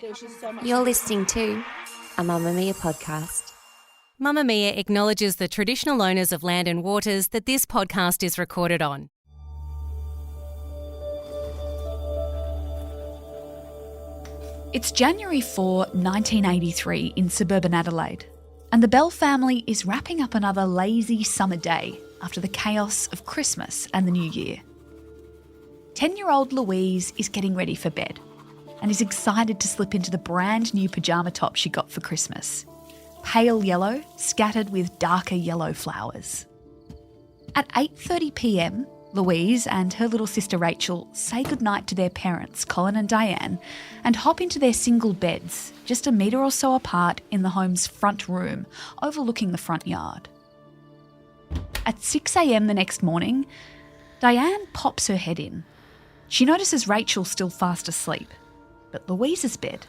There's just so much. You're listening to a Mamamia podcast. Mamamia acknowledges the traditional owners of land and waters that this podcast is recorded on. It's January 4, 1983 in suburban Adelaide, and the Bell family is wrapping up another lazy summer day after the chaos of Christmas and the New Year. 10-year-old Louise is getting ready for bed and is excited to slip into the brand new pyjama top she got for Christmas. Pale yellow, scattered with darker yellow flowers. At 8:30pm, Louise and her little sister Rachel say goodnight to their parents, Colin and Diane, and hop into their single beds, just a metre or so apart in the home's front room, overlooking the front yard. At 6am the next morning, Diane pops her head in. She notices Rachel still fast asleep, but Louise's bed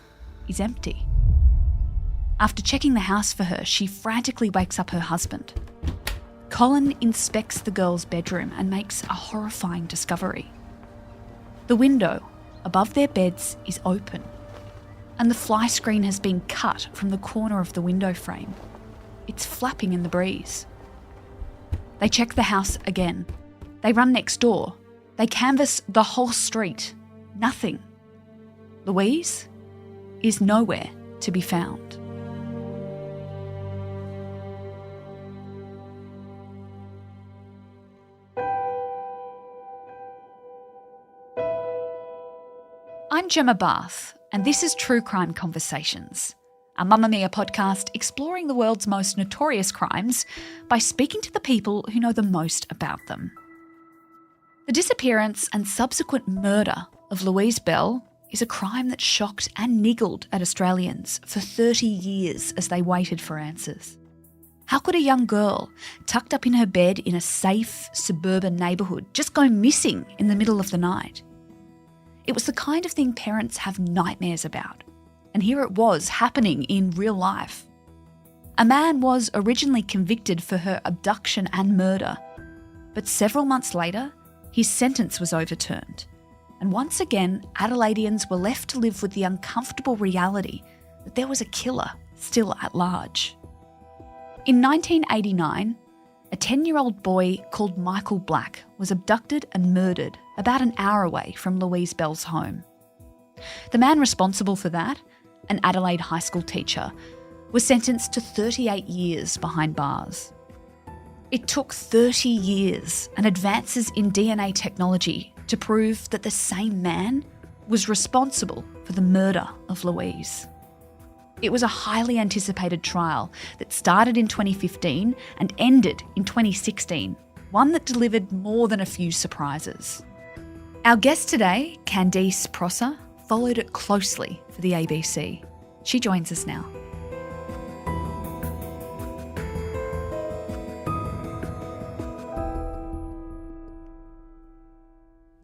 is empty. After checking the house for her, she frantically wakes up her husband. Colin inspects the girls' bedroom and makes a horrifying discovery. The window above their beds is open, and the fly screen has been cut from the corner of the window frame. It's flapping in the breeze. They check the house again. They run next door. They canvass the whole street. Nothing. Louise is nowhere to be found. I'm Gemma Barth, and this is True Crime Conversations, a Mamamia podcast exploring the world's most notorious crimes by speaking to the people who know the most about them. The disappearance and subsequent murder of Louise Bell is a crime that shocked and niggled at Australians for 30 years as they waited for answers. How could a young girl, tucked up in her bed in a safe suburban neighbourhood, just go missing in the middle of the night? It was the kind of thing parents have nightmares about, and here it was happening in real life. A man was originally convicted for her abduction and murder, but several months later, his sentence was overturned. And once again, Adelaideans were left to live with the uncomfortable reality that there was a killer still at large. In 1989, a 10-year-old boy called Michael Black was abducted and murdered about an hour away from Louise Bell's home. The man responsible for that, an Adelaide high school teacher, was sentenced to 38 years behind bars. It took 30 years and advances in DNA technology to prove that the same man was responsible for the murder of Louise. It was a highly anticipated trial that started in 2015 and ended in 2016, one that delivered more than a few surprises. Our guest today, Candice Prosser, followed it closely for the ABC. She joins us now.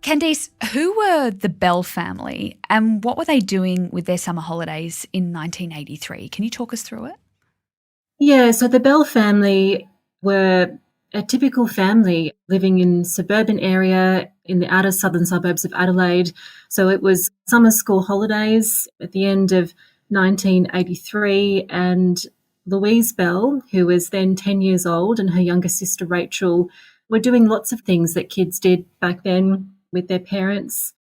Candice, who were the Bell family and what were they doing with their summer holidays in 1983? Can you talk us through it? Yeah, so the Bell family were a typical family living in suburban area in the outer southern suburbs of Adelaide. So it was summer school holidays at the end of 1983, and Louise Bell, who was then 10 years old, and her younger sister Rachel were doing lots of things that kids did back then with their parents.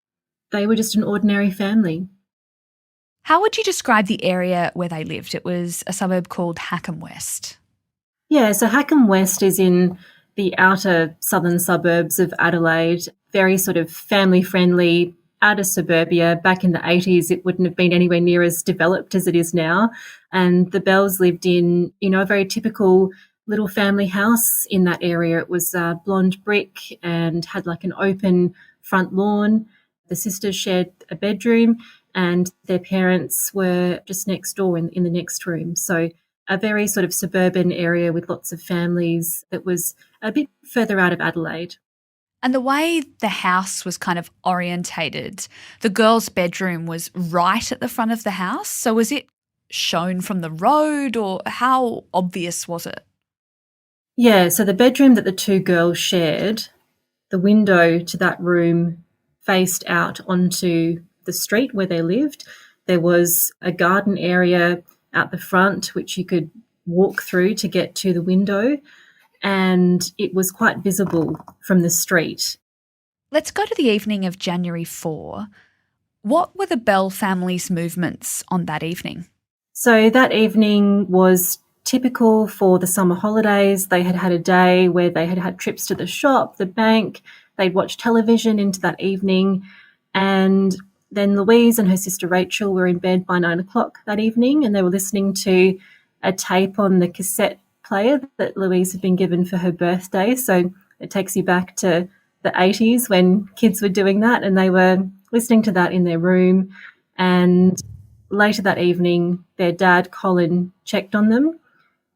They were just an ordinary family. How would you describe the area where they lived? It was a suburb called Hackham West. Yeah, so Hackham West is in the outer southern suburbs of Adelaide, very sort of family-friendly, outer suburbia. Back in the 80s, it wouldn't have been anywhere near as developed as it is now. And the Bells lived in, a very typical little family house in that area. It was blonde brick and had like an open front lawn. The sisters shared a bedroom and their parents were just next door in the next room. So a very sort of suburban area with lots of families that was a bit further out of Adelaide. And the way the house was kind of orientated, the girls' bedroom was right at the front of the house. So was it shown from the road, or how obvious was it? Yeah, so the bedroom that the two girls shared, the window to that room faced out onto the street where they lived. There was a garden area out the front which you could walk through to get to the window, and it was quite visible from the street. Let's go to the evening of January 4. What were the Bell family's movements on that evening? So that evening was typical for the summer holidays. They had had a day where they had had trips to the shop, the bank. They'd watched television into that evening, and then Louise and her sister Rachel were in bed by 9 o'clock that evening, and they were listening to a tape on the cassette player that Louise had been given for her birthday. So it takes you back to the 80s when kids were doing that, and they were listening to that in their room. And later that evening, their dad, Colin, checked on them.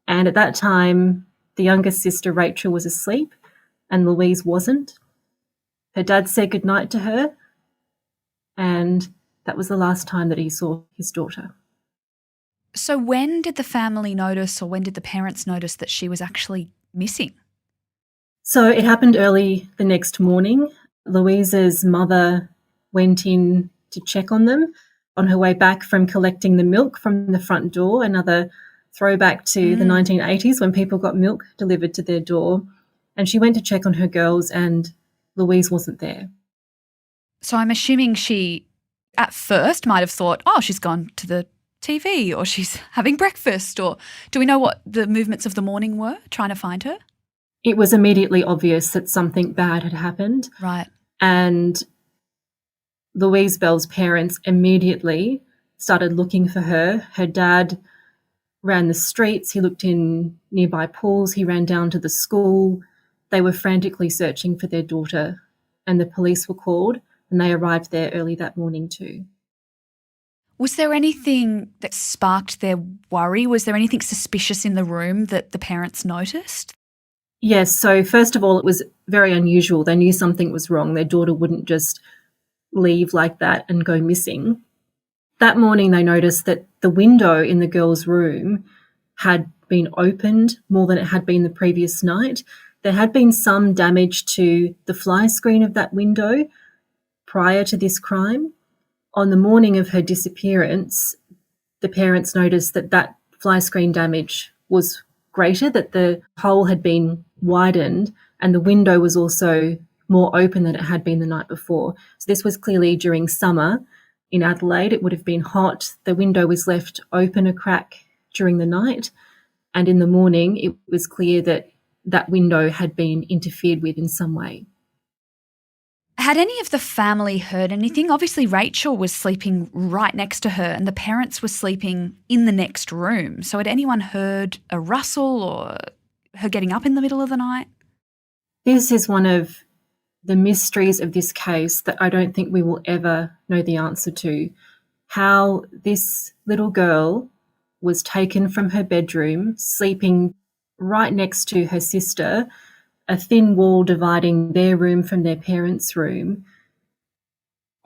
And at that time, the younger sister, Rachel, was asleep and Louise wasn't. Her dad said goodnight to her, and that was the last time that he saw his daughter. So when did the family notice, or when did the parents notice that she was actually missing? So it happened early the next morning. Louise's mother went in to check on them on her way back from collecting the milk from the front door, another throwback to the 1980s when people got milk delivered to their door. And she went to check on her girls, and Louise wasn't there. So I'm assuming she, at first, might have thought, oh, she's gone to the TV, or she's having breakfast, or do we know what the movements of the morning were, trying to find her? It was immediately obvious that something bad had happened. Right. And Louise Bell's parents immediately started looking for her. Her dad ran the streets. He looked in nearby pools. He ran down to the school. They were frantically searching for their daughter, and the police were called, and they arrived there early that morning too. Was there anything that sparked their worry? Was there anything suspicious in the room that the parents noticed? Yes. So first of all, it was very unusual. They knew something was wrong. Their daughter wouldn't just leave like that and go missing. That morning, they noticed that the window in the girls' room had been opened more than it had been the previous night. There had been some damage to the fly screen of that window prior to this crime. On the morning of her disappearance, the parents noticed that that fly screen damage was greater, that the hole had been widened, and the window was also more open than it had been the night before. So this was clearly during summer in Adelaide. It would have been hot. The window was left open a crack during the night, and in the morning it was clear that that window had been interfered with in some way. Had any of the family heard anything? Obviously, Rachel was sleeping right next to her and the parents were sleeping in the next room. So had anyone heard a rustle or her getting up in the middle of the night? This is one of the mysteries of this case that I don't think we will ever know the answer to. How this little girl was taken from her bedroom, sleeping right next to her sister, a thin wall dividing their room from their parents' room.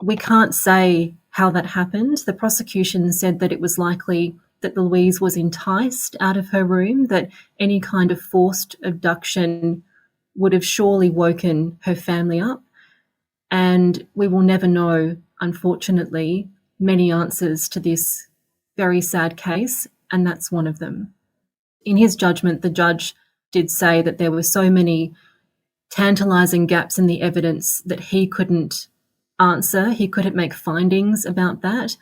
We can't say how that happened. The prosecution said that it was likely that Louise was enticed out of her room, that any kind of forced abduction would have surely woken her family up. And we will never know, unfortunately, many answers to this very sad case, and that's one of them. In his judgment, the judge did say that there were so many tantalising gaps in the evidence that he couldn't answer. He couldn't make findings about that,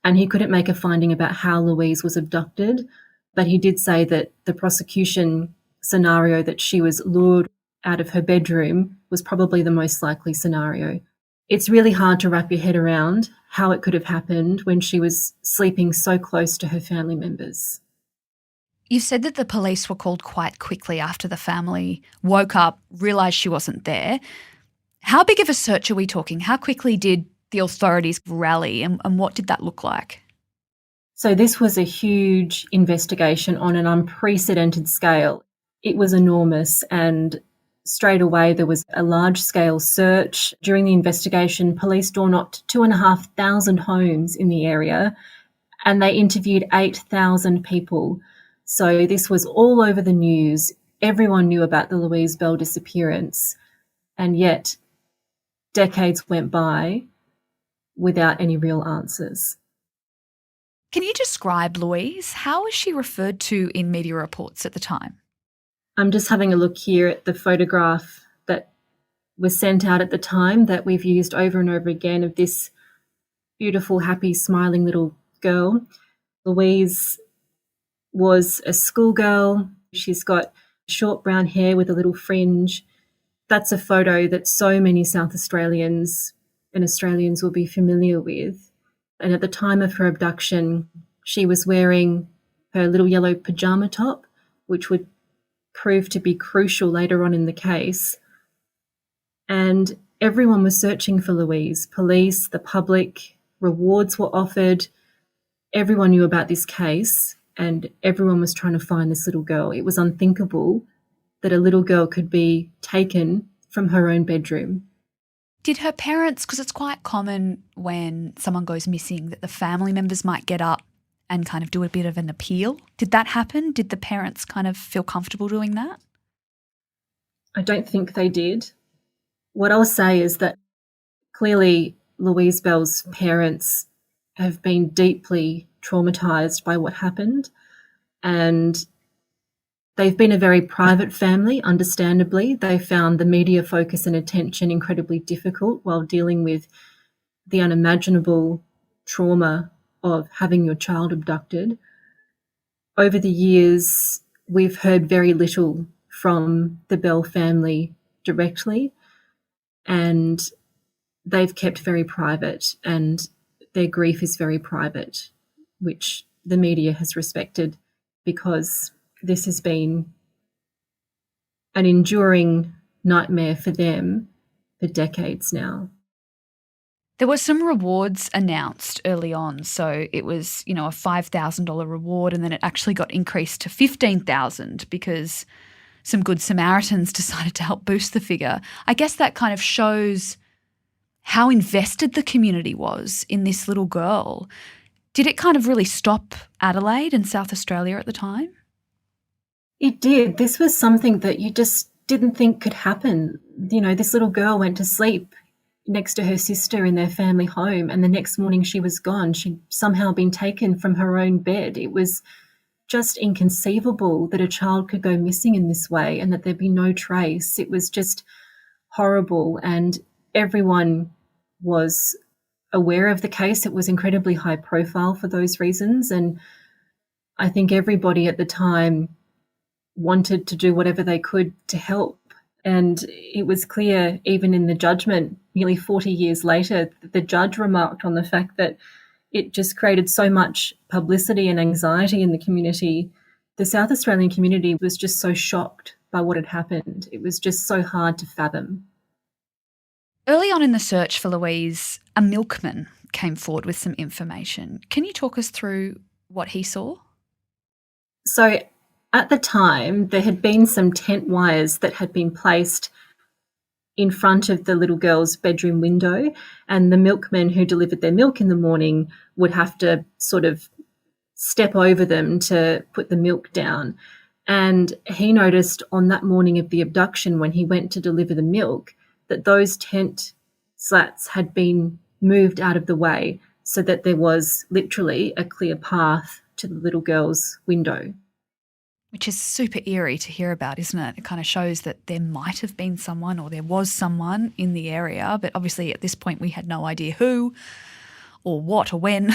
and he couldn't make a finding about how Louise was abducted. But he did say that the prosecution scenario that she was lured out of her bedroom was probably the most likely scenario. It's really hard to wrap your head around how it could have happened when she was sleeping so close to her family members. You said that the police were called quite quickly after the family woke up, realised she wasn't there. How big of a search are we talking? How quickly did the authorities rally, and what did that look like? So this was a huge investigation on an unprecedented scale. It was enormous, and straight away there was a large-scale search. During the investigation, police door-knocked 2,500 homes in the area, and they interviewed 8,000 people. So this was all over the news. Everyone knew about the Louise Bell disappearance, and yet decades went by without any real answers. Can you describe Louise? How was she referred to in media reports at the time? I'm just having a look here at the photograph that was sent out at the time that we've used over and over again of this beautiful, happy, smiling little girl. Louise was a schoolgirl. She's got short brown hair with a little fringe. That's a photo that so many South Australians and Australians will be familiar with. And at the time of her abduction, she was wearing her little yellow pajama top, which would prove to be crucial later on in the case. And everyone was searching for Louise. Police, the public, rewards were offered. Everyone knew about this case and everyone was trying to find this little girl. It was unthinkable that a little girl could be taken from her own bedroom. Did her parents, because it's quite common when someone goes missing that the family members might get up and kind of do a bit of an appeal. Did that happen? Did the parents kind of feel comfortable doing that? I don't think they did. What I'll say is that clearly Louise Bell's parents have been deeply traumatised by what happened, and they've been a very private family, understandably. They found the media focus and attention incredibly difficult while dealing with the unimaginable trauma of having your child abducted. Over the years, we've heard very little from the Bell family directly, and they've kept very private, and their grief is very private, which the media has respected because this has been an enduring nightmare for them for decades now. There were some rewards announced early on. So it was, a $5,000 reward, and then it actually got increased to $15,000 because some good Samaritans decided to help boost the figure. I guess that kind of shows how invested the community was in this little girl. Did it kind of really stop Adelaide and South Australia at the time? It did. This was something that you just didn't think could happen. This little girl went to sleep next to her sister in their family home, and the next morning she was gone. She'd somehow been taken from her own bed. It was just inconceivable that a child could go missing in this way and that there'd be no trace. It was just horrible, and everyone was aware of the case. It was incredibly high profile for those reasons, and I think everybody at the time wanted to do whatever they could to help. And it was clear, even in the judgment, nearly 40 years later, that the judge remarked on the fact that it just created so much publicity and anxiety in the community. The South Australian community was just so shocked by what had happened. It was just so hard to fathom. Early on in the search for Louise, a milkman came forward with some information. Can you talk us through what he saw? So at the time, there had been some tent wires that had been placed in front of the little girl's bedroom window, and the milkmen who delivered their milk in the morning would have to sort of step over them to put the milk down. And he noticed on that morning of the abduction, when he went to deliver the milk, that those tent slats had been moved out of the way so that there was literally a clear path to the little girl's window. Which is super eerie to hear about, isn't it? It kind of shows that there might have been someone, or there was someone in the area, but obviously at this point we had no idea who or what or when.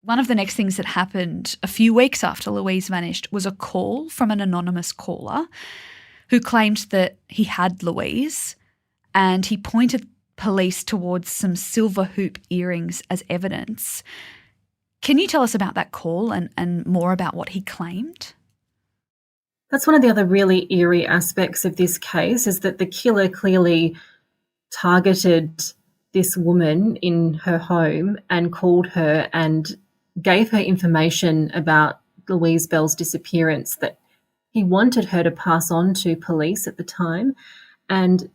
One of the next things that happened a few weeks after Louise vanished was a call from an anonymous caller who claimed that he had Louise, and he pointed police towards some silver hoop earrings as evidence. Can you tell us about that call and more about what he claimed? That's one of the other really eerie aspects of this case, is that the killer clearly targeted this woman in her home and called her and gave her information about Louise Bell's disappearance that he wanted her to pass on to police at the time. And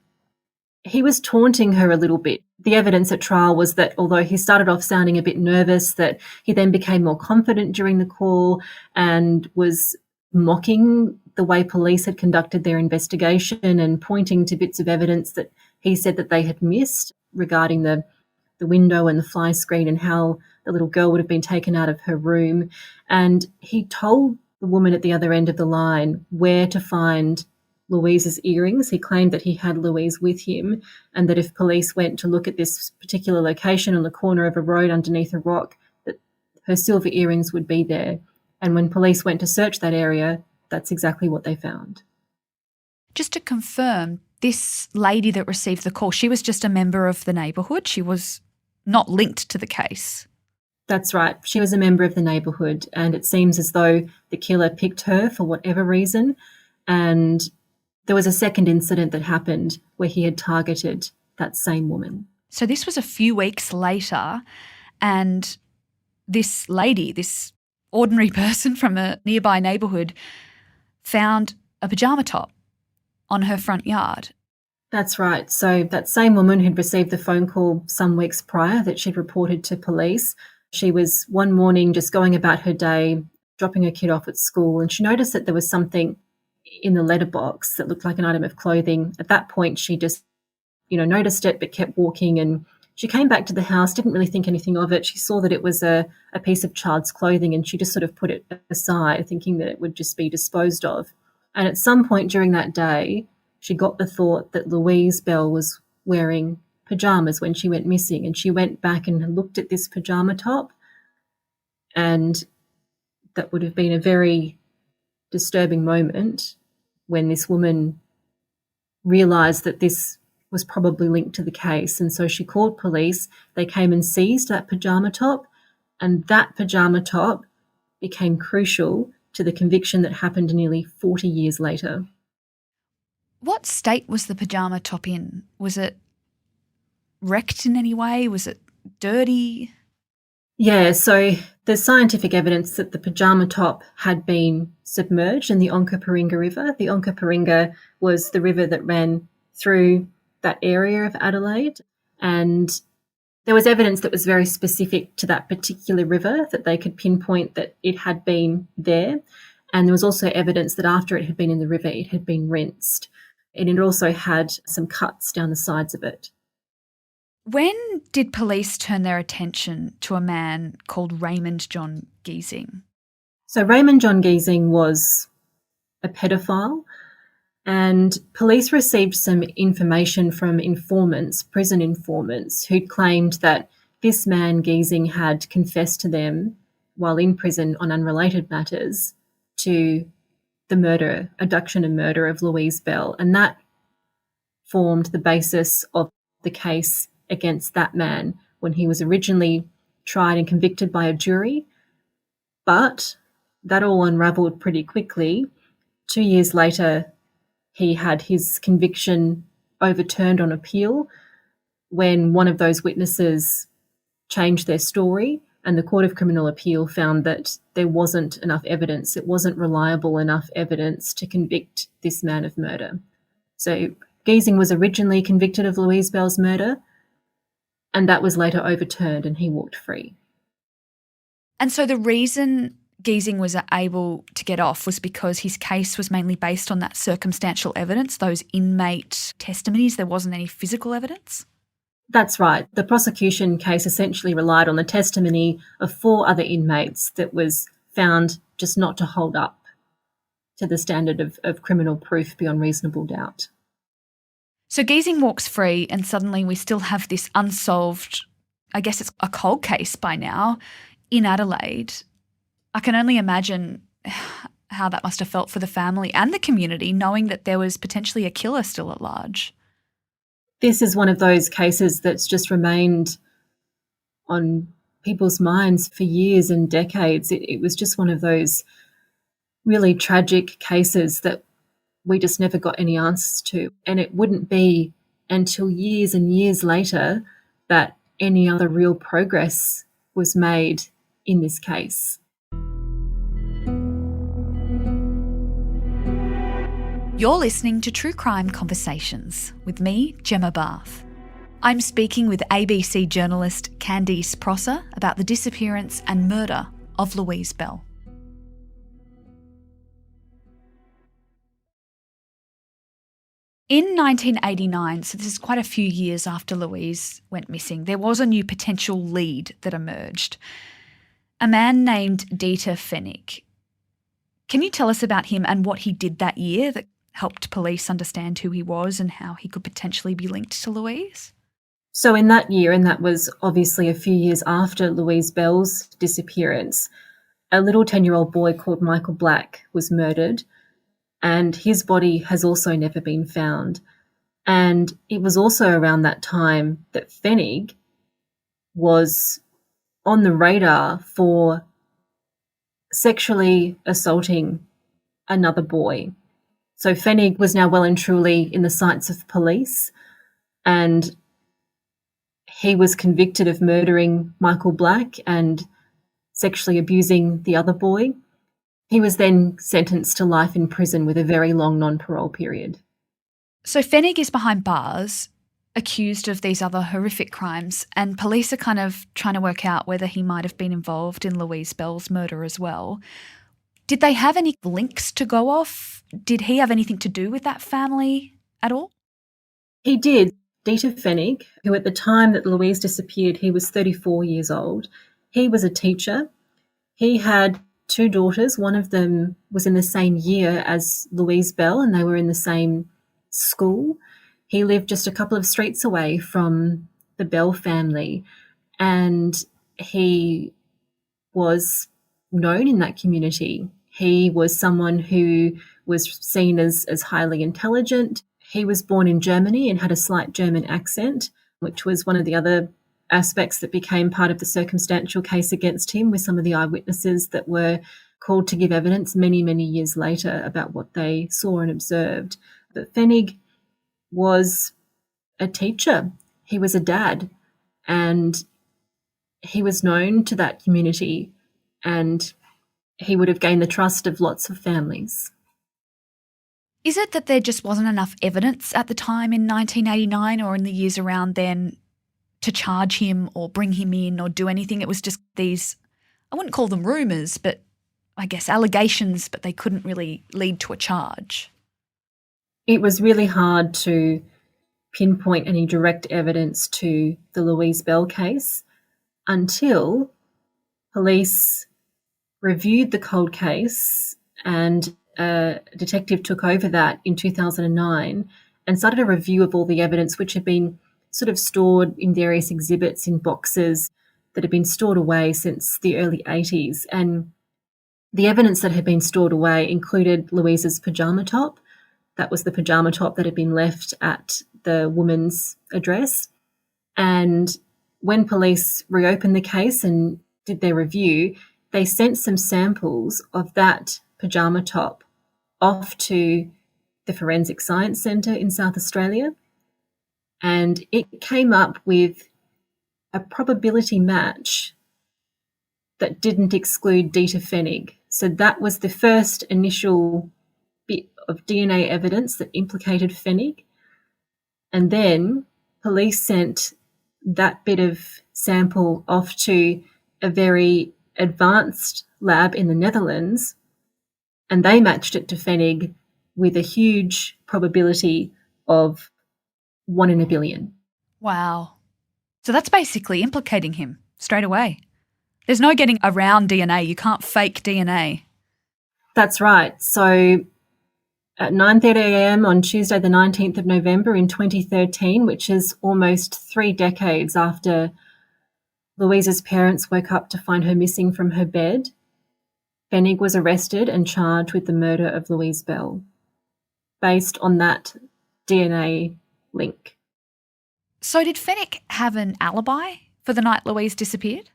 he was taunting her a little bit. The evidence at trial was that although he started off sounding a bit nervous, that he then became more confident during the call and was mocking the way police had conducted their investigation and pointing to bits of evidence that he said that they had missed regarding the window and the fly screen and how the little girl would have been taken out of her room. And he told the woman at the other end of the line where to find Louise's earrings. He claimed that he had Louise with him, and that if police went to look at this particular location on the corner of a road underneath a rock, that her silver earrings would be there. And when police went to search that area, that's exactly what they found. Just to confirm, this lady that received the call, she was just a member of the neighbourhood. She was not linked to the case. That's right. She was a member of the neighbourhood, and it seems as though the killer picked her for whatever reason. And there was a second incident that happened where he had targeted that same woman. So this was a few weeks later, and this lady, this ordinary person from a nearby neighbourhood, found a pyjama top on her front yard. That's right. So that same woman had received the phone call some weeks prior that she'd reported to police. She was one morning just going about her day, dropping her kid off at school, and she noticed that there was something in the letterbox that looked like an item of clothing. At that point, she just, noticed it but kept walking, and she came back to the house, didn't really think anything of it. She saw that it was a piece of child's clothing, and she just sort of put it aside, thinking that it would just be disposed of. And at some point during that day, she got the thought that Louise Bell was wearing pyjamas when she went missing, and she went back and looked at this pyjama top, and that would have been a very disturbing moment when this woman realised that this was probably linked to the case. And so she called police. They came and seized that pyjama top, and that pyjama top became crucial to the conviction that happened nearly 40 years later. What state was the pyjama top in? Was it wrecked in any way? Was it dirty? Yeah, so there's scientific evidence that the pyjama top had been submerged in the Onkaparinga River. The Onkaparinga was the river that ran through that area of Adelaide, and there was evidence that was very specific to that particular river, that they could pinpoint that it had been there. And there was also evidence that after it had been in the river, it had been rinsed. And it also had some cuts down the sides of it. When did police turn their attention to a man called Raymond John Giesing? So Raymond John Giesing was a pedophile, and police received some information from informants, prison informants, who claimed that this man Giesing had confessed to them while in prison on unrelated matters to the abduction and murder of Louise Bell. And that formed the basis of the case against that man when he was originally tried and convicted by a jury. But that all unravelled pretty quickly. 2 years later, he had his conviction overturned on appeal when one of those witnesses changed their story, and the Court of Criminal Appeal found that there wasn't enough evidence, it wasn't reliable enough evidence to convict this man of murder. So Giesing was originally convicted of Louise Bell's murder, and that was later overturned and he walked free. And so the reason Giesing was able to get off was because his case was mainly based on that circumstantial evidence, those inmate testimonies. There wasn't any physical evidence? That's right. The prosecution case essentially relied on the testimony of 4 other inmates that was found just not to hold up to the standard of criminal proof beyond reasonable doubt. So Giesing walks free, and suddenly we still have this unsolved, I guess it's a cold case by now, in Adelaide. I can only imagine how that must have felt for the family and the community, knowing that there was potentially a killer still at large. This is one of those cases that's just remained on people's minds for years and decades. It was just one of those really tragic cases that we just never got any answers to. And it wouldn't be until years and years later that any other real progress was made in this case. You're listening to True Crime Conversations with me, Gemma Barth. I'm speaking with ABC journalist Candice Prosser about the disappearance and murder of Louise Bell. In 1989, so this is quite a few years after Louise went missing, there was a new potential lead that emerged. A man named Dieter Pfennig. Can you tell us about him and what he did that year that helped police understand who he was and how he could potentially be linked to Louise? So in that year, and that was obviously a few years after Louise Bell's disappearance, a little 10-year-old boy called Michael Black was murdered, and his body has also never been found. And it was also around that time that Pfennig was on the radar for sexually assaulting another boy. So Pfennig was now well and truly in the sights of police, and he was convicted of murdering Michael Black and sexually abusing the other boy. He was then sentenced to life in prison with a very long non-parole period. So Pfennig is behind bars, accused of these other horrific crimes, and police are kind of trying to work out whether he might have been involved in Louise Bell's murder as well. Did they have any links to go off? Did he have anything to do with that family at all? He did. Dieter Pfennig, who at the time that Louise disappeared, he was 34 years old. He was a teacher. He had 2 daughters. One of them was in the same year as Louise Bell, and they were in the same school. He lived just a couple of streets away from the Bell family, and he was known in that community. He was someone who was seen as highly intelligent. He was born in Germany and had a slight German accent, which was one of the other aspects that became part of the circumstantial case against him, with some of the eyewitnesses that were called to give evidence many, many years later about what they saw and observed. But Pfennig was a teacher. He was a dad, and he was known to that community, and he would have gained the trust of lots of families. Is it that there just wasn't enough evidence at the time in 1989 or in the years around then to charge him or bring him in or do anything? It was just these, I wouldn't call them rumours, but I guess allegations, but they couldn't really lead to a charge. It was really hard to pinpoint any direct evidence to the Louise Bell case until police reviewed the cold case, and a detective took over that in 2009 and started a review of all the evidence which had been sort of stored in various exhibits in boxes that had been stored away since the early 80s. And the evidence that had been stored away included Louise's pyjama top. That was the pyjama top that had been left at the woman's address. And when police reopened the case and did their review, they sent some samples of that pyjama top off to the Forensic Science Centre in South Australia, and it came up with a probability match that didn't exclude Dieter Pfennig. So that was the first initial bit of DNA evidence that implicated Pfennig, and then police sent that bit of sample off to a very advanced lab in the Netherlands, and they matched it to Pfennig with a huge probability of 1 in a billion. Wow. So that's basically implicating him straight away. There's no getting around DNA. You can't fake DNA. That's right. So at 9:30 a.m. on Tuesday the 19th of November in 2013, which is almost 3 decades after Louise's parents woke up to find her missing from her bed, Pfennig was arrested and charged with the murder of Louise Bell, based on that DNA link. So did Pfennig have an alibi for the night Louise disappeared?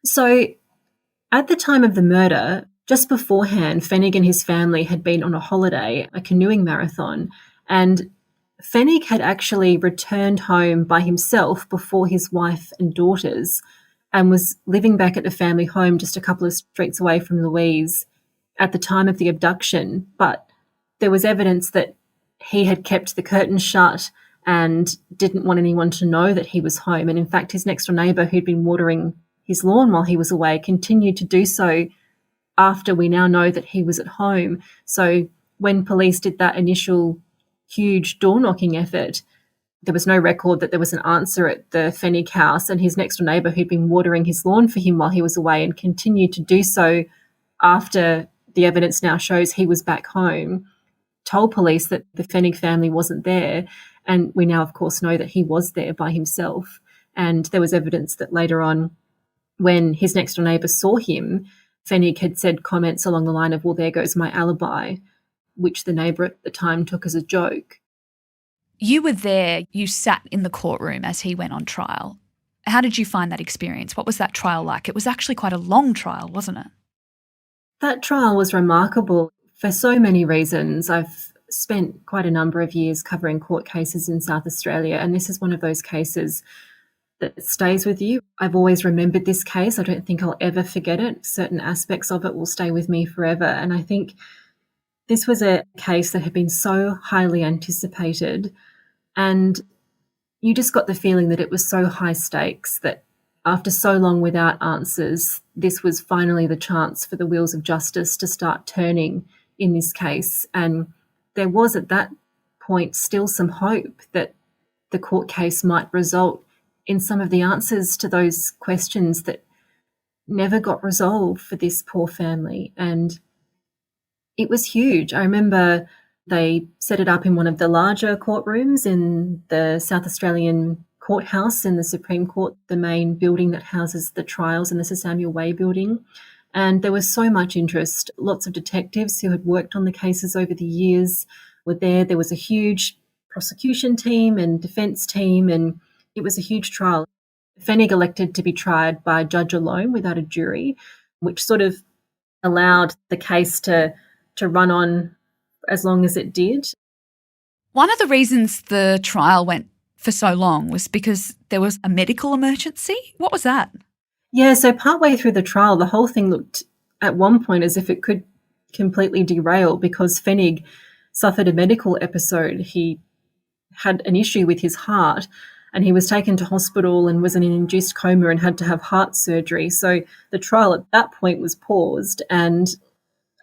So at the time of the murder, just beforehand, Pfennig and his family had been on a holiday, a canoeing marathon, and Pfennig had actually returned home by himself before his wife and daughters, and was living back at the family home just a couple of streets away from Louise at the time of the abduction. But there was evidence that he had kept the curtains shut and didn't want anyone to know that he was home. And in fact, his next door neighbour, who'd been watering his lawn while he was away, continued to do so after we now know that he was at home. So when police did that initial huge door-knocking effort. There was no record that there was an answer at the Fennig house, and his next-door neighbour, who'd been watering his lawn for him while he was away and continued to do so after the evidence now shows he was back home, told police that the Fennig family wasn't there. And we now, of course, know that he was there by himself. And there was evidence that later on, when his next-door neighbour saw him, Fennig had said comments along the line of, well, there goes my alibi, which the neighbour at the time took as a joke. You were there, you sat in the courtroom as he went on trial. How did you find that experience? What was that trial like? It was actually quite a long trial, wasn't it? That trial was remarkable for so many reasons. I've spent quite a number of years covering court cases in South Australia, and this is one of those cases that stays with you. I've always remembered this case. I don't think I'll ever forget it. Certain aspects of it will stay with me forever. And I think this was a case that had been so highly anticipated, and you just got the feeling that it was so high stakes that after so long without answers, this was finally the chance for the wheels of justice to start turning in this case. And there was at that point still some hope that the court case might result in some of the answers to those questions that never got resolved for this poor family. And it was huge. I remember they set it up in one of the larger courtrooms in the South Australian courthouse in the Supreme Court, the main building that houses the trials in the Sir Samuel Way building. And there was so much interest. Lots of detectives who had worked on the cases over the years were there. There was a huge prosecution team and defence team, and it was a huge trial. Fennig elected to be tried by a judge alone without a jury, which sort of allowed the case to run on as long as it did. One of the reasons the trial went for so long was because there was a medical emergency. What was that? Yeah, so partway through the trial, the whole thing looked at one point as if it could completely derail because Fennig suffered a medical episode. He had an issue with his heart, and he was taken to hospital and was in an induced coma and had to have heart surgery. So the trial at that point was paused, and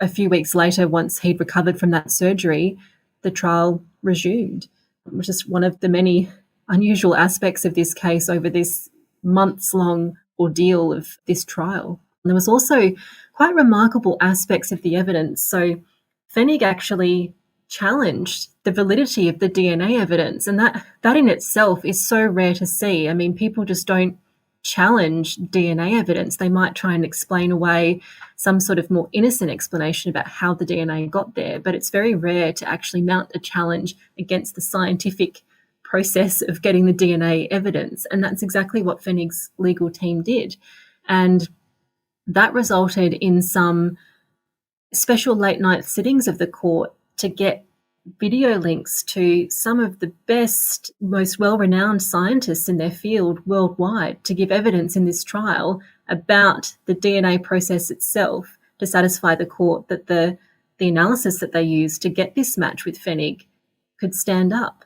a few weeks later, once he'd recovered from that surgery, the trial resumed, which is one of the many unusual aspects of this case over this months-long ordeal of this trial. And there was also quite remarkable aspects of the evidence. So Fennig actually challenged the validity of the DNA evidence, and that in itself is so rare to see. I mean, people just don't challenge DNA evidence. They might try and explain away some sort of more innocent explanation about how the DNA got there, but it's very rare to actually mount a challenge against the scientific process of getting the DNA evidence. And that's exactly what Fennig's legal team did. And that resulted in some special late night sittings of the court to get video links to some of the best, most well-renowned scientists in their field worldwide to give evidence in this trial about the DNA process itself to satisfy the court that the analysis that they used to get this match with Fennig could stand up.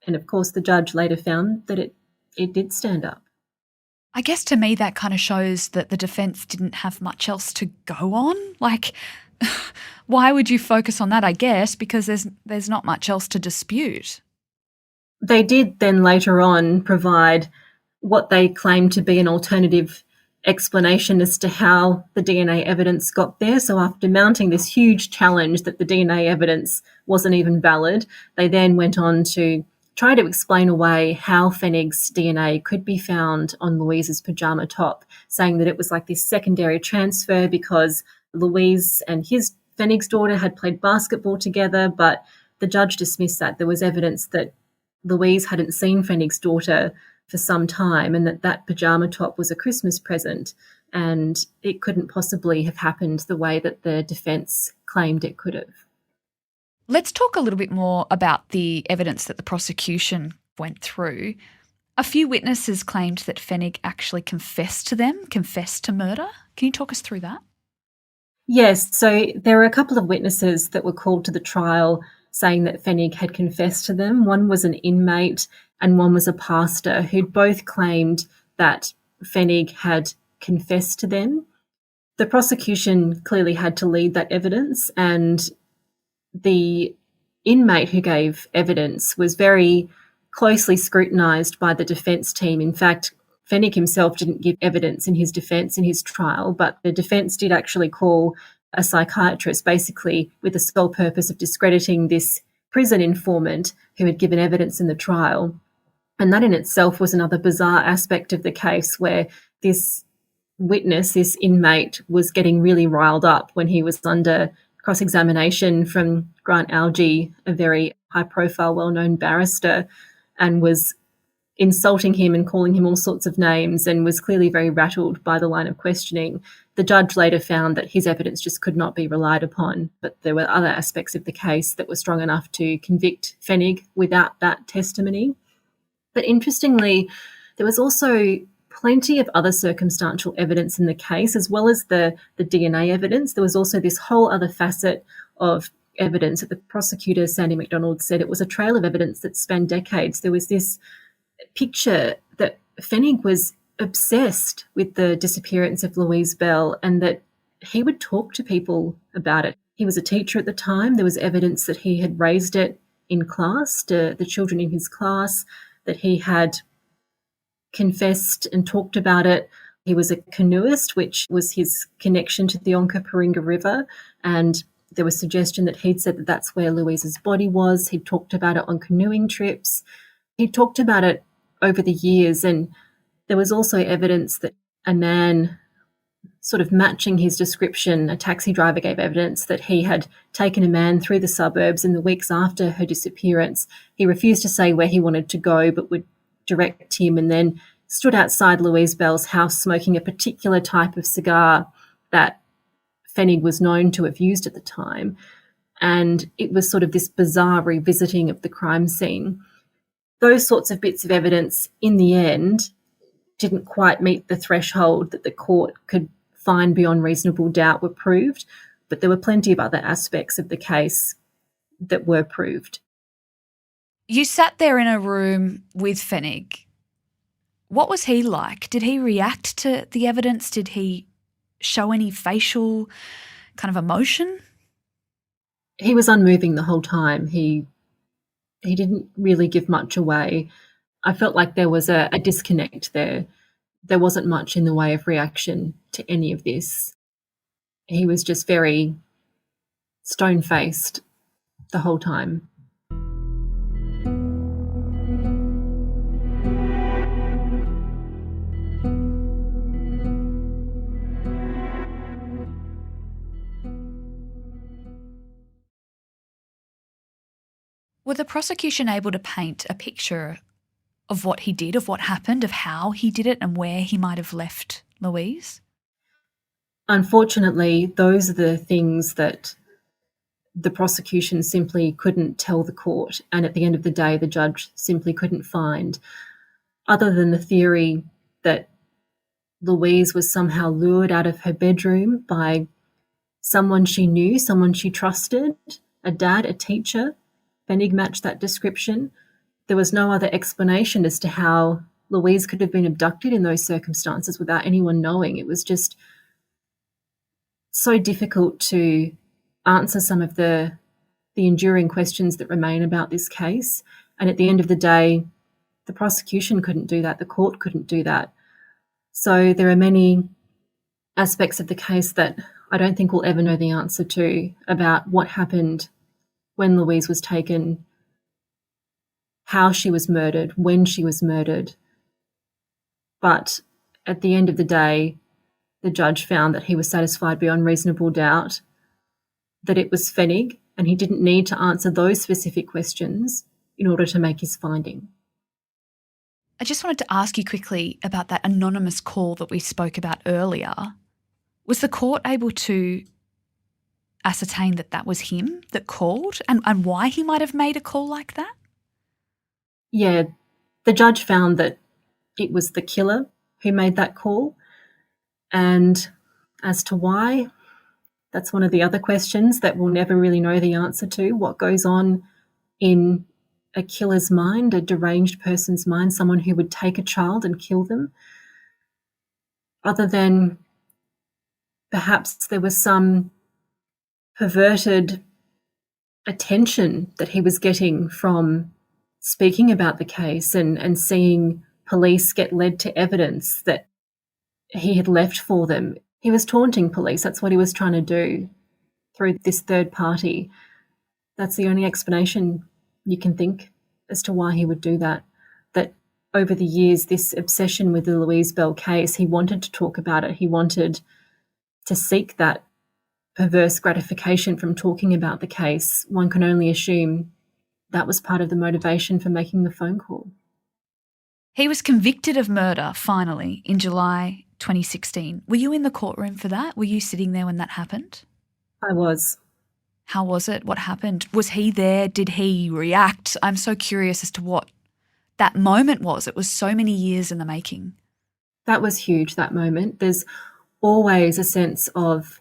And of course, the judge later found that it did stand up. I guess to me that kind of shows that the defence didn't have much else to go on. Like, why would you focus on that, I guess, because there's not much else to dispute. They did then later on provide what they claimed to be an alternative explanation as to how the DNA evidence got there. So after mounting this huge challenge that the DNA evidence wasn't even valid, they then went on to try to explain away how Fennig's DNA could be found on Louise's pyjama top, saying that it was like this secondary transfer because Louise and Fennig's daughter had played basketball together, but the judge dismissed that. There was evidence that Louise hadn't seen Fennig's daughter for some time and that pyjama top was a Christmas present, and it couldn't possibly have happened the way that the defence claimed it could have. Let's talk a little bit more about the evidence that the prosecution went through. A few witnesses claimed that Fennig actually confessed to murder. Can you talk us through that? Yes, so there were a couple of witnesses that were called to the trial saying that Fennig had confessed to them. One was an inmate and one was a pastor who'd both claimed that Fennig had confessed to them. The prosecution clearly had to lead that evidence, and the inmate who gave evidence was very closely scrutinised by the defence team. In fact, Fenwick himself didn't give evidence in his defence in his trial, but the defence did actually call a psychiatrist, basically with the sole purpose of discrediting this prison informant who had given evidence in the trial. And that in itself was another bizarre aspect of the case, where this witness, this inmate, was getting really riled up when he was under cross-examination from Grant Algie, a very high-profile, well-known barrister, and was insulting him and calling him all sorts of names, and was clearly very rattled by the line of questioning. The judge later found that his evidence just could not be relied upon, but there were other aspects of the case that were strong enough to convict Fenwick without that testimony. But interestingly, there was also plenty of other circumstantial evidence in the case, as well as the DNA evidence. There was also this whole other facet of evidence that the prosecutor, Sandy McDonald, said it was a trail of evidence that spanned decades. There was this picture that Fenwick was obsessed with the disappearance of Louise Bell, and that he would talk to people about it. He was a teacher at the time. There was evidence that he had raised it in class to the children in his class, that he had confessed and talked about it. He was a canoeist, which was his connection to the Onkaparinga River, and there was suggestion that he'd said that that's where Louise's body was. He'd talked about it on canoeing trips. He talked about it over the years, and there was also evidence that a man sort of matching his description, a taxi driver, gave evidence that he had taken a man through the suburbs in the weeks after her disappearance. He refused to say where he wanted to go, but would direct him, and then stood outside Louise Bell's house smoking a particular type of cigar that Fenwick was known to have used at the time. And it was sort of this bizarre revisiting of the crime scene. Those sorts of bits of evidence, in the end, didn't quite meet the threshold that the court could find beyond reasonable doubt were proved, but there were plenty of other aspects of the case that were proved. You sat there in a room with Fenwick. What was he like? Did he react to the evidence? Did he show any facial kind of emotion? He was unmoving the whole time. He didn't really give much away. I felt like there was a disconnect there. There wasn't much in the way of reaction to any of this. He was just very stone-faced the whole time. Were the prosecution able to paint a picture of what he did, of what happened, of how he did it and where he might have left Louise? Unfortunately, those are the things that the prosecution simply couldn't tell the court, and at the end of the day, the judge simply couldn't find, other than the theory that Louise was somehow lured out of her bedroom by someone she knew, someone she trusted, a dad, a teacher. Fenwick matched that description. There was no other explanation as to how Louise could have been abducted in those circumstances without anyone knowing. It was just so difficult to answer some of the enduring questions that remain about this case. And at the end of the day, the prosecution couldn't do that. The court couldn't do that. So there are many aspects of the case that I don't think we'll ever know the answer to, about what happened when Louise was taken, how she was murdered, when she was murdered. But at the end of the day, the judge found that he was satisfied beyond reasonable doubt that it was Fenwick, and he didn't need to answer those specific questions in order to make his finding. I just wanted to ask you quickly about that anonymous call that we spoke about earlier. Was the court able to ascertain that that was him that called, and why he might have made a call like that? Yeah, the judge found that it was the killer who made that call. And as to why, that's one of the other questions that we'll never really know the answer to. What goes on in a killer's mind, a deranged person's mind, someone who would take a child and kill them? Other than perhaps there was some perverted attention that he was getting from speaking about the case and seeing police get led to evidence that he had left for them. He was taunting police. That's what he was trying to do through this third party. That's the only explanation you can think as to why he would do that. That over the years, this obsession with the Louise Bell case, he wanted to talk about it. He wanted to seek that perverse gratification from talking about the case. One can only assume that was part of the motivation for making the phone call. He was convicted of murder, finally, in July 2016. Were you in the courtroom for that? Were you sitting there when that happened? I was. How was it? What happened? Was he there? Did he react? I'm so curious as to what that moment was. It was so many years in the making. That was huge, that moment. There's always a sense of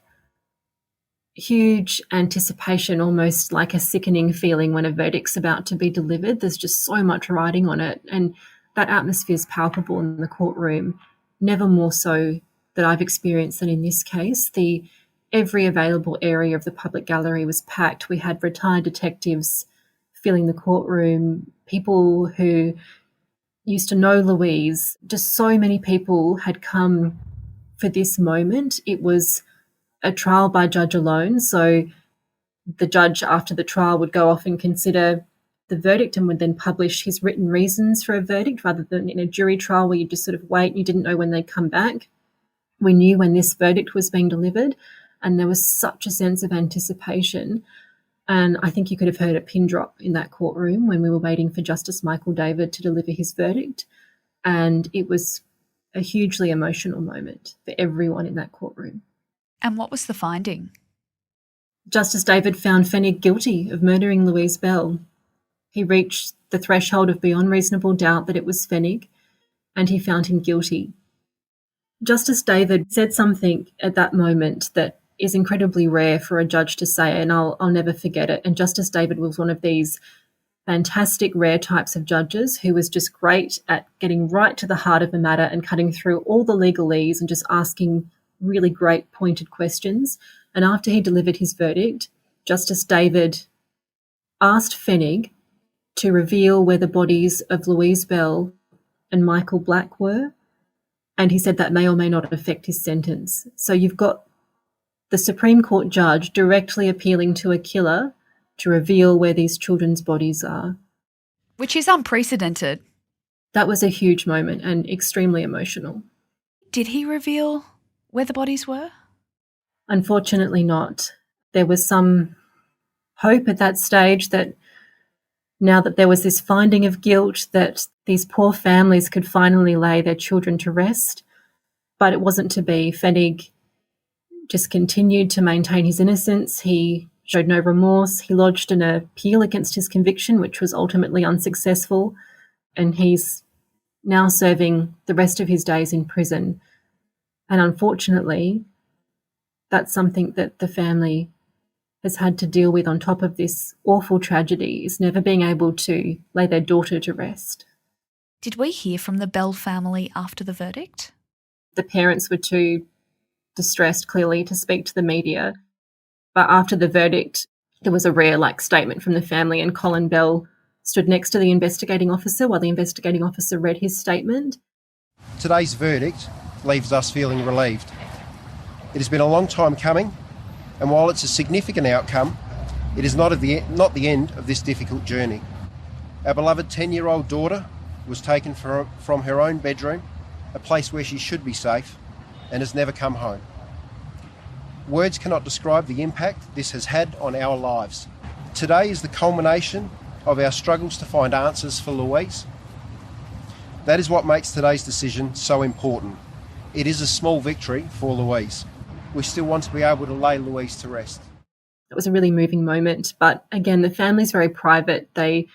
huge anticipation, almost like a sickening feeling when a verdict's about to be delivered. There's just so much riding on it. And that atmosphere is palpable in the courtroom, never more so that I've experienced than in this case. Every available area of the public gallery was packed. We had retired detectives filling the courtroom, people who used to know Louise. Just so many people had come for this moment. It was a trial by judge alone, so the judge after the trial would go off and consider the verdict and would then publish his written reasons for a verdict, rather than in a jury trial where you just sort of wait and you didn't know when they'd come back. We knew when this verdict was being delivered, and there was such a sense of anticipation. And I think you could have heard a pin drop in that courtroom when we were waiting for Justice Michael David to deliver his verdict. And it was a hugely emotional moment for everyone in that courtroom. And what was the finding? Justice David found Fennig guilty of murdering Louise Bell. He reached the threshold of beyond reasonable doubt that it was Fennig, and he found him guilty. Justice David said something at that moment that is incredibly rare for a judge to say, and I'll never forget it. And Justice David was one of these fantastic, rare types of judges who was just great at getting right to the heart of the matter and cutting through all the legalese and just asking really great pointed questions. And after he delivered his verdict, Justice David asked Fennig to reveal where the bodies of Louise Bell and Michael Black were, and he said that may or may not affect his sentence. So you've got the Supreme Court judge directly appealing to a killer to reveal where these children's bodies are. Which is unprecedented. That was a huge moment and extremely emotional. Did he reveal where the bodies were? Unfortunately not. There was some hope at that stage that now that there was this finding of guilt, that these poor families could finally lay their children to rest. But it wasn't to be. Fennig just continued to maintain his innocence. He showed no remorse. He lodged an appeal against his conviction, which was ultimately unsuccessful. And he's now serving the rest of his days in prison. And unfortunately, that's something that the family has had to deal with on top of this awful tragedy, is never being able to lay their daughter to rest. Did we hear from the Bell family after the verdict? The parents were too distressed, clearly, to speak to the media. But after the verdict, there was a rare statement from the family, and Colin Bell stood next to the investigating officer while the investigating officer read his statement. Today's verdict leaves us feeling relieved. It has been a long time coming, and while it's a significant outcome, it is not the end of this difficult journey. Our beloved 10-year-old daughter was taken from her own bedroom, a place where she should be safe, and has never come home. Words cannot describe the impact this has had on our lives. Today is the culmination of our struggles to find answers for Louise. That is what makes today's decision so important. It is a small victory for Louise. We still want to be able to lay Louise to rest. It was a really moving moment, but again, the family's very private. They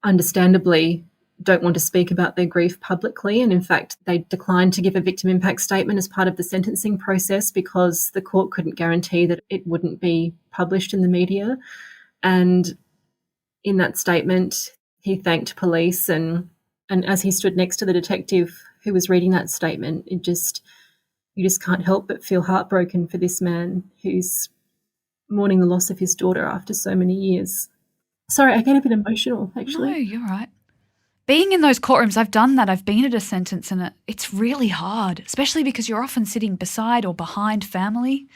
understandably don't want to speak about their grief publicly, and in fact, they declined to give a victim impact statement as part of the sentencing process because the court couldn't guarantee that it wouldn't be published in the media. And in that statement, he thanked police, and as he stood next to the detective who was reading that statement, you just can't help but feel heartbroken for this man who's mourning the loss of his daughter after so many years. Sorry, I get a bit emotional, actually. No, you're right. Being in those courtrooms, I've done that. I've been at a sentence and it's really hard, especially because you're often sitting beside or behind family.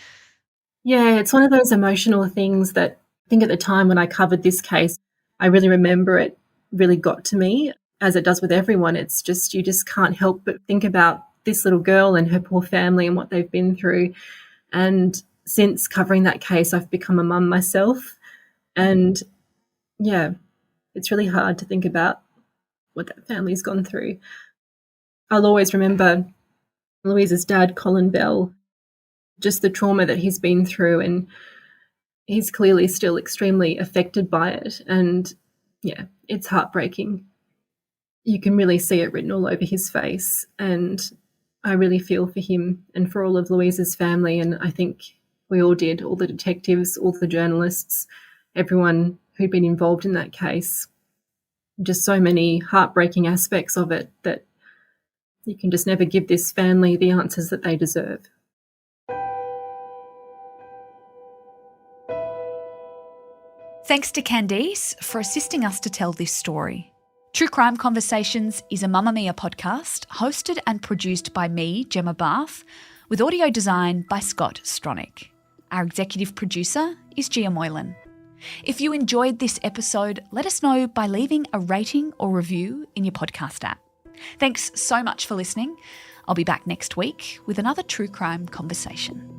Yeah, it's one of those emotional things that I think at the time when I covered this case, I really remember it really got to me, as it does with everyone. It's just, you just can't help but think about this little girl and her poor family and what they've been through. And since covering that case, I've become a mum myself. And yeah, it's really hard to think about what that family's gone through. I'll always remember Louise's dad, Colin Bell, just the trauma that he's been through, and he's clearly still extremely affected by it. And yeah, it's heartbreaking. You can really see it written all over his face, and I really feel for him and for all of Louise's family, and I think we all did, all the detectives, all the journalists, everyone who'd been involved in that case. Just so many heartbreaking aspects of it that you can just never give this family the answers that they deserve. Thanks to Candice for assisting us to tell this story. True Crime Conversations is a Mamamia podcast hosted and produced by me, Gemma Barth, with audio design by Scott Stronach. Our executive producer is Gia Moylan. If you enjoyed this episode, let us know by leaving a rating or review in your podcast app. Thanks so much for listening. I'll be back next week with another true crime conversation.